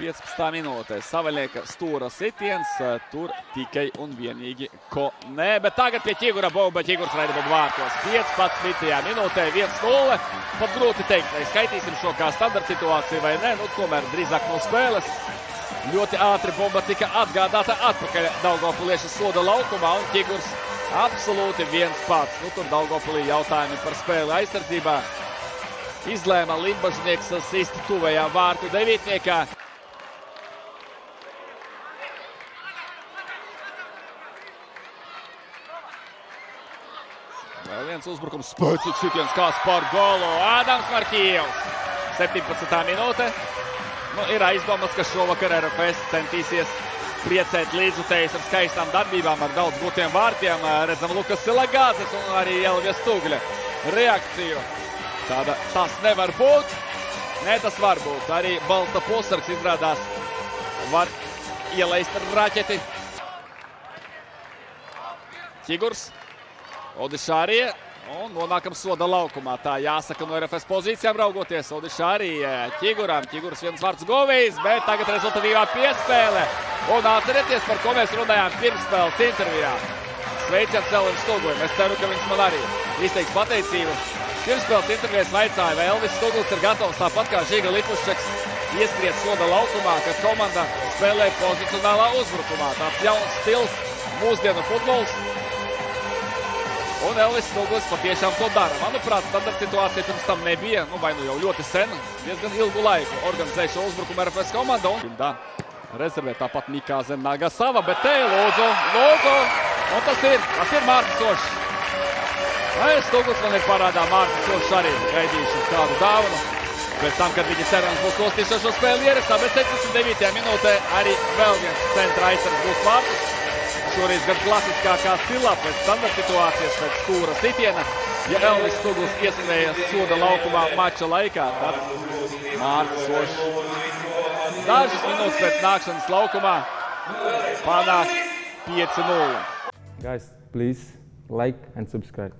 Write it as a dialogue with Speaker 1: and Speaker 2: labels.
Speaker 1: 15. minūtē. Savaļnieka stūra sitiens, tur tikai un vienīgi ko nē, bet tagad pie Ķigura Bauba, Ķigurs raida Bauba vārtos. 15. minūtē 1-0, pat grūti teikt, vai skaitīsim šo kā standarta situāciju vai nē, nu tomēr drīzāk no spēles. Ļoti ātri Bauba tika atgādāta atpakaļ Daugavpiliešu soda laukumā un Ķigurs absolūti viens pats. Nu tur Daugavpilī jautājumi par spēli aizsardzībā. Izlēma Limbažnieks sist tuvajā vārtu devītniekā. Vēl viens uzbrukums, spēcīgs sitiens kāds par golu. Ādams Markījevs. 17. minūte. Nu, ir aizdomas, ka šovakar RFS centīsies priecēt līdzutējus ar skaistām darbībām, ar daudz gūtiem vārtiem. Redzam Lukas Silagāzes un arī Elvija Stugļa reakciju. Tāda tas nevar būt. Nē, tas var būt. Arī balta posargs izrādās var ielaist raķeti. Ķigurs. Odišārija. Un nonākam soda laukumā. Tā jāsaka no RFS pozīcijām raugoties. Odišārija Ķiguram. Ķigurs viens vārds govējis, bet tagad rezultatīvā piespēle. Un atcerieties, par ko mēs runājām pirmspēles intervijā. Sveiciens Elvis Stuglim. Es ceru, ka viņš man arī izteiks pateicību. Pirmspēles intervijas vaicāja, vai Elvis Stugls ir gatavs tāpat kā Žiga Lipuščeks ieskriet soda laukumā, kad komanda spēlē pozicionālā uzbrukumā. Tāds jauns stils, mūsdienu futbols. Un Elvis Stugls patiešām to dara. Manuprāt, standarta situācija pirms tam nebija, nu vai nu jau ļoti sen, diezgan ilgu laiku organizēja šo uzbrukumu RFS komanda. Un rezervē tāpat Mikāze Nagasava, bet te lūdzu, un tas ir Mārcis Ošs. Stugls man ir parādā Mārcis Ošs arī gaidīšu kādu dāvanu. Pēc tam, kad viņi cerams būs nostījušo šo spēli ierakstā, bet 79. minūtē arī vēl viens centra aizsargs būs vārtus. Šoreiz gan klasiskākā stilā pēc standarta situācijas, pēc stūra sitiena. Ja Elvis Stugls ieskrēja soda laukumā mača laikā, tad Mārcis Ošs dažas minūtes pēc nākšanas laukumā panāk 5-0.
Speaker 2: Guys, please like and subscribe.